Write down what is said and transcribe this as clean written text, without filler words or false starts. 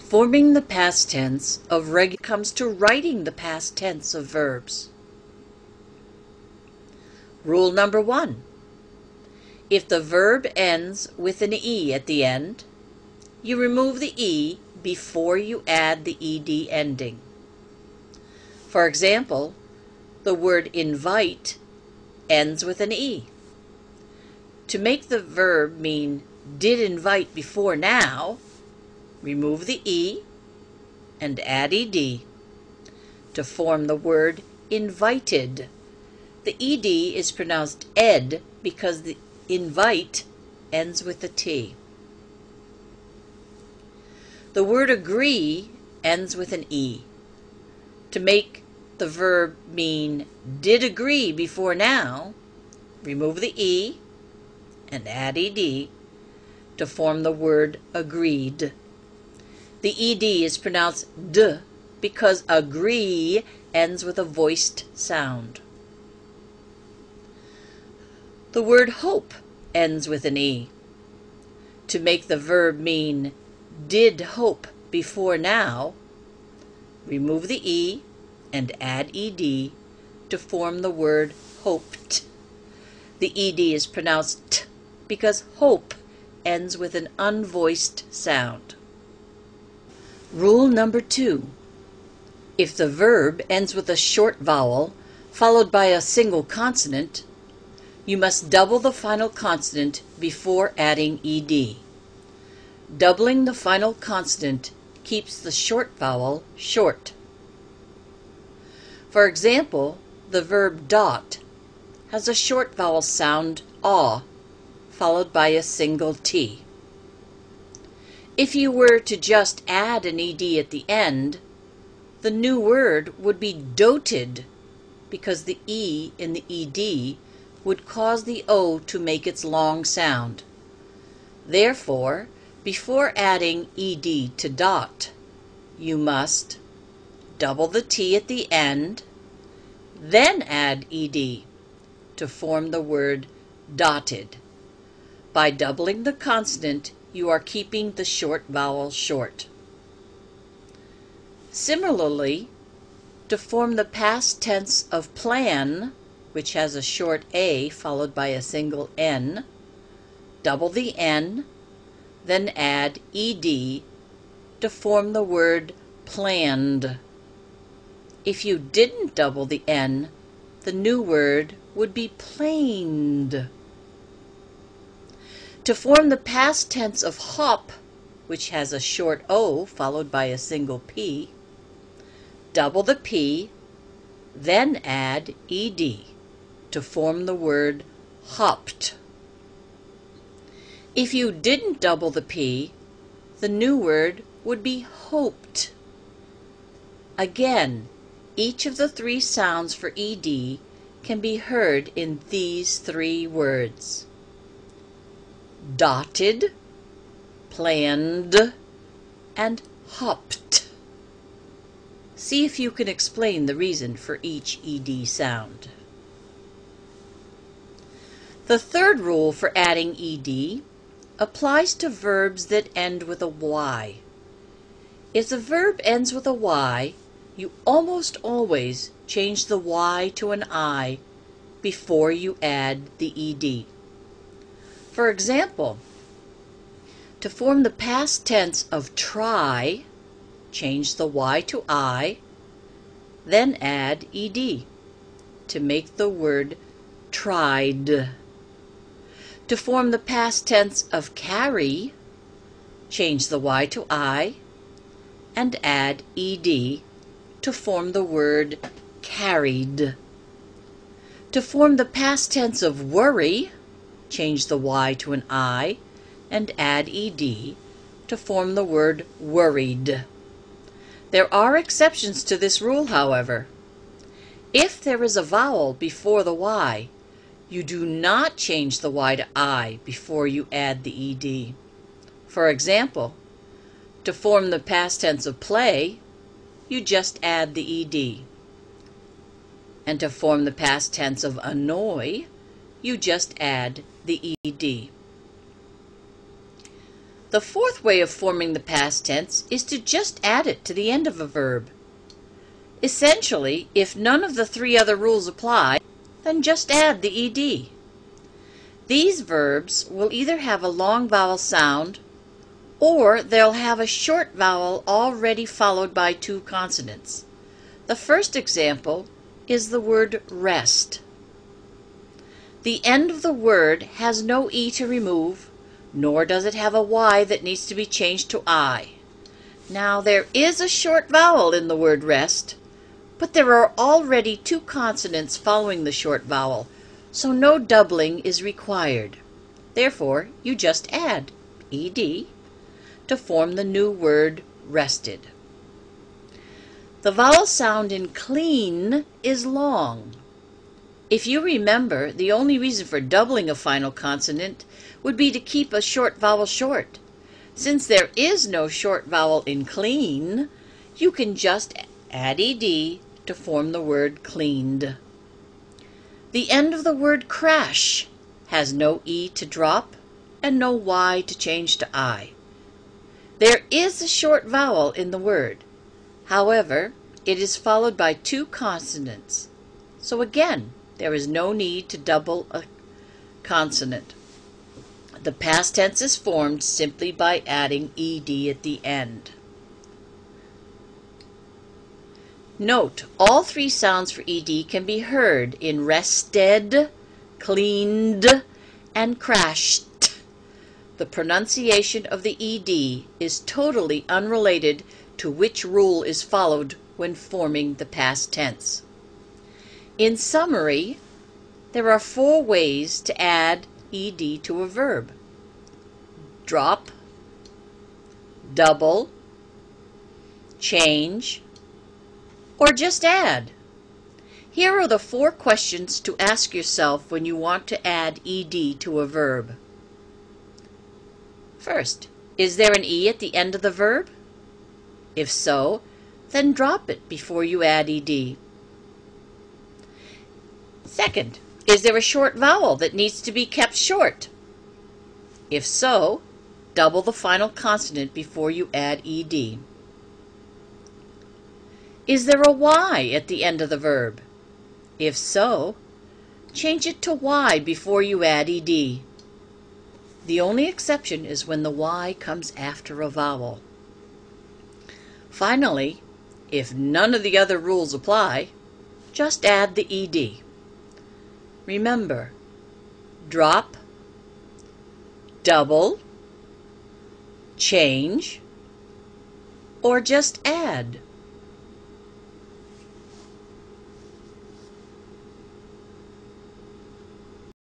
Forming the past tense of regular comes to writing the past tense of verbs. Rule number 1. If the verb ends with an E at the end, you remove the E before you add the ED ending. For example, the word invite ends with an E. To make the verb mean did invite before now, remove the E and add ED to form the word invited. The ED is pronounced ed because the invite ends with a T. The word agree ends with an E. To make the verb mean did agree before now, remove the E and add ED to form the word agreed. The ED is pronounced D because agree ends with a voiced sound. The word hope ends with an E. To make the verb mean did hope before now, remove the E and add ED to form the word hoped. The ED is pronounced T because hope ends with an unvoiced sound. Rule number 2. If the verb ends with a short vowel followed by a single consonant, you must double the final consonant before adding ED. Doubling the final consonant keeps the short vowel short. For example, the verb dot has a short vowel sound aw followed by a single T. If you were to just add an ED at the end, the new word would be doted because the E in the ED would cause the O to make its long sound. Therefore, before adding ED to dot, you must double the T at the end, then add ED to form the word dotted. By doubling the consonant, you are keeping the short vowel short. Similarly, to form the past tense of plan, which has a short A followed by a single N, double the N, then add ED to form the word planned. If you didn't double the N, the new word would be planed. To form the past tense of hop, which has a short O followed by a single P, double the P, then add ED to form the word hopped. If you didn't double the P, the new word would be hoped. Again, each of the 3 sounds for ED can be heard in these 3 words: dotted, planned, and hopped. See if you can explain the reason for each ED sound. The third rule for adding ED applies to verbs that end with a Y. If the verb ends with a Y, you almost always change the Y to an I before you add the ED. For example, to form the past tense of try, change the Y to I, then add ED to make the word tried. To form the past tense of carry, change the Y to I and add ED to form the word carried. To form the past tense of worry, change the Y to an I and add ED to form the word worried. There are exceptions to this rule, however. If there is a vowel before the Y, you do not change the Y to I before you add the ED. For example, to form the past tense of play, you just add the ED. And to form the past tense of annoy, you just add the ED. The fourth way of forming the past tense is to just add it to the end of a verb. Essentially, if none of the three other rules apply, then just add the ed. These verbs will either have a long vowel sound or they'll have a short vowel already followed by two consonants. The first example is the word rest. The end of the word has no E to remove, nor does it have a Y that needs to be changed to I. Now there is a short vowel in the word rest, but there are already two consonants following the short vowel, so no doubling is required. Therefore, you just add ed to form the new word rested. The vowel sound in clean is long. If you remember, the only reason for doubling a final consonant would be to keep a short vowel short. Since there is no short vowel in clean, you can just add ed to form the word cleaned. The end of the word crash has no E to drop and no Y to change to I. There is a short vowel in the word. However, it is followed by two consonants. So again, there is no need to double a consonant. The past tense is formed simply by adding ed at the end. Note, all three sounds for ed can be heard in rested, cleaned, and crashed. The pronunciation of the ed is totally unrelated to which rule is followed when forming the past tense. In summary, there are four ways to add ed to a verb: drop, double, change, or just add. Here are the four questions to ask yourself when you want to add ed to a verb. First, is there an E at the end of the verb? If so, then drop it before you add ed. Second, is there a short vowel that needs to be kept short? If so, double the final consonant before you add ed. Is there a Y at the end of the verb? If so, change it to Y before you add ed. The only exception is when the Y comes after a vowel. Finally, if none of the other rules apply, just add the ed. Remember, drop, double, change, or just add.